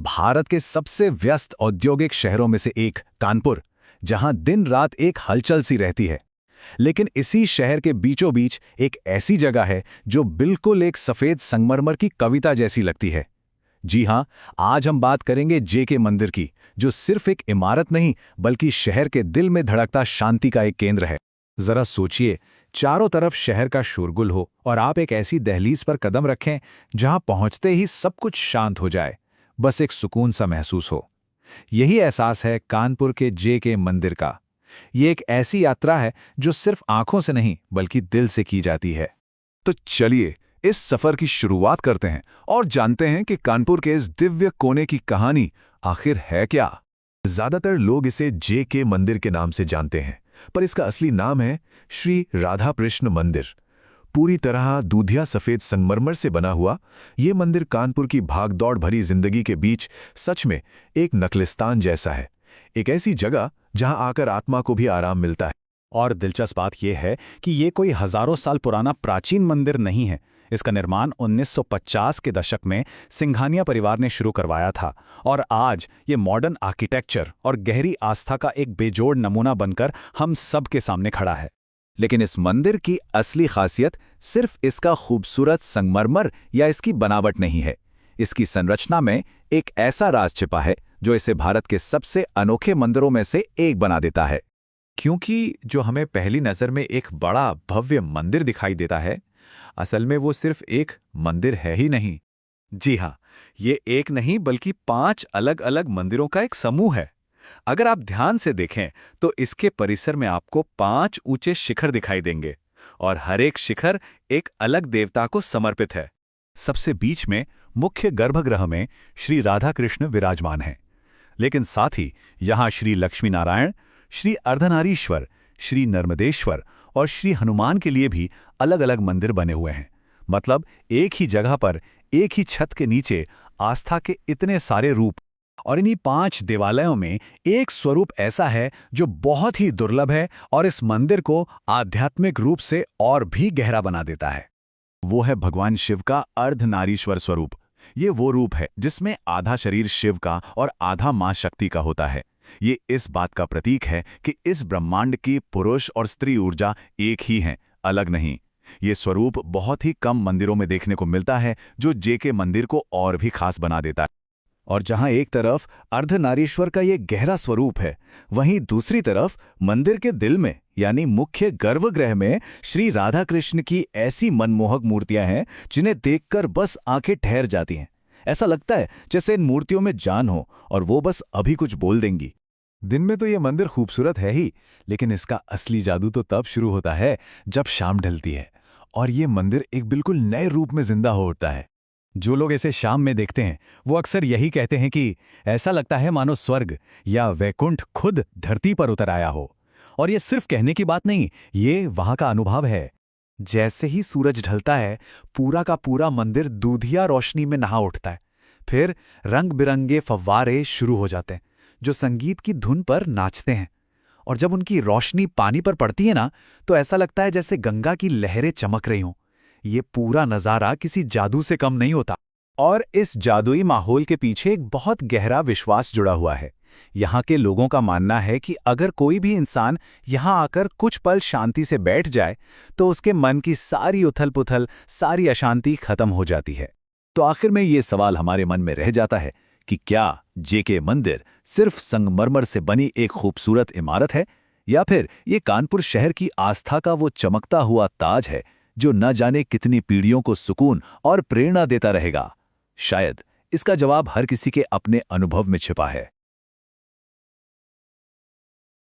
भारत के सबसे व्यस्त औद्योगिक शहरों में से एक कानपुर, जहां दिन रात एक हलचल सी रहती है। लेकिन इसी शहर के बीचों बीच एक ऐसी जगह है जो बिल्कुल एक सफेद संगमरमर की कविता जैसी लगती है। जी हां, आज हम बात करेंगे जेके मंदिर की, जो सिर्फ एक इमारत नहीं बल्कि शहर के दिल में धड़कता शांति का एक केंद्र है। जरा सोचिए, चारों तरफ शहर का शोरगुल हो और आप एक ऐसी दहलीज पर कदम रखें जहां पहुंचते ही सब कुछ शांत हो जाए, बस एक सुकून सा महसूस हो। यही एहसास है कानपुर के जेके मंदिर का। ये एक ऐसी यात्रा है जो सिर्फ आंखों से नहीं बल्कि दिल से की जाती है। तो चलिए इस सफर की शुरुआत करते हैं और जानते हैं कि कानपुर के इस दिव्य कोने की कहानी आखिर है क्या। ज्यादातर लोग इसे जेके मंदिर के नाम से जानते हैं, पर इसका असली नाम है श्री राधा कृष्ण मंदिर। पूरी तरह दूधिया सफेद संगमरमर से बना हुआ ये मंदिर कानपुर की भागदौड़ भरी जिंदगी के बीच सच में एक नकलिस्तान जैसा है, एक ऐसी जगह जहां आकर आत्मा को भी आराम मिलता है। और दिलचस्प बात यह है कि ये कोई हजारों साल पुराना प्राचीन मंदिर नहीं है। इसका निर्माण 1950 के दशक में सिंघानिया परिवार ने शुरू करवाया था और आज ये मॉडर्न आर्किटेक्चर और गहरी आस्था का एक बेजोड़ नमूना बनकर हम सब के सामने खड़ा है। लेकिन इस मंदिर की असली खासियत सिर्फ इसका खूबसूरत संगमरमर या इसकी बनावट नहीं है। इसकी संरचना में एक ऐसा राज छिपा है जो इसे भारत के सबसे अनोखे मंदिरों में से एक बना देता है। क्योंकि जो हमें पहली नज़र में एक बड़ा भव्य मंदिर दिखाई देता है, असल में वो सिर्फ एक मंदिर है ही नहीं। जी हाँ, ये एक नहीं बल्कि 5 अलग अलग मंदिरों का एक समूह है। अगर आप ध्यान से देखें तो इसके परिसर में आपको 5 ऊंचे शिखर दिखाई देंगे और हर एक शिखर एक अलग देवता को समर्पित है। सबसे बीच में मुख्य गर्भगृह में श्री राधा कृष्ण विराजमान हैं, लेकिन साथ ही यहाँ श्री लक्ष्मी नारायण, श्री अर्धनारीश्वर, श्री नर्मदेश्वर और श्री हनुमान के लिए भी अलग अलग मंदिर बने हुए हैं। मतलब एक ही जगह पर एक ही छत के नीचे आस्था के इतने सारे रूप। और इन्हीं 5 देवालयों में एक स्वरूप ऐसा है जो बहुत ही दुर्लभ है और इस मंदिर को आध्यात्मिक रूप से और भी गहरा बना देता है। वो है भगवान शिव का अर्धनारीश्वर स्वरूप। ये वो रूप है जिसमें आधा शरीर शिव का और आधा मां शक्ति का होता है। ये इस बात का प्रतीक है कि इस ब्रह्मांड की पुरुष और स्त्री ऊर्जा एक ही हैं, अलग नहीं। ये स्वरूप बहुत ही कम मंदिरों में देखने को मिलता है, जो जेके मंदिर को और भी खास बना देता है। और जहां एक तरफ अर्धनारीश्वर का ये गहरा स्वरूप है, वहीं दूसरी तरफ मंदिर के दिल में यानी मुख्य गर्भगृह में श्री राधा कृष्ण की ऐसी मनमोहक मूर्तियां हैं जिन्हें देखकर बस आंखें ठहर जाती हैं। ऐसा लगता है जैसे इन मूर्तियों में जान हो और वो बस अभी कुछ बोल देंगी। दिन में तो ये मंदिर खूबसूरत है ही, लेकिन इसका असली जादू तो तब शुरू होता है जब शाम ढलती है और ये मंदिर एक बिल्कुल नए रूप में जिंदा हो उठता है। जो लोग इसे शाम में देखते हैं वो अक्सर यही कहते हैं कि ऐसा लगता है मानो स्वर्ग या वैकुंठ खुद धरती पर उतर आया हो। और ये सिर्फ कहने की बात नहीं, ये वहां का अनुभव है। जैसे ही सूरज ढलता है, पूरा का पूरा मंदिर दूधिया रोशनी में नहा उठता है। फिर रंग बिरंगे फव्वारे शुरू हो जाते हैं जो संगीत की धुन पर नाचते हैं। और जब उनकी रोशनी पानी पर पड़ती है ना, तो ऐसा लगता है जैसे गंगा की लहरें चमक रही हों। ये पूरा नज़ारा किसी जादू से कम नहीं होता। और इस जादुई माहौल के पीछे एक बहुत गहरा विश्वास जुड़ा हुआ है। यहाँ के लोगों का मानना है कि अगर कोई भी इंसान यहाँ आकर कुछ पल शांति से बैठ जाए तो उसके मन की सारी उथल-पुथल, सारी अशांति खत्म हो जाती है। तो आखिर में ये सवाल हमारे मन में रह जाता है कि क्या जेके मंदिर सिर्फ संगमरमर से बनी एक खूबसूरत इमारत है, या फिर ये कानपुर शहर की आस्था का वो चमकता हुआ ताज है जो न जाने कितनी पीढ़ियों को सुकून और प्रेरणा देता रहेगा। शायद इसका जवाब हर किसी के अपने अनुभव में छिपा है।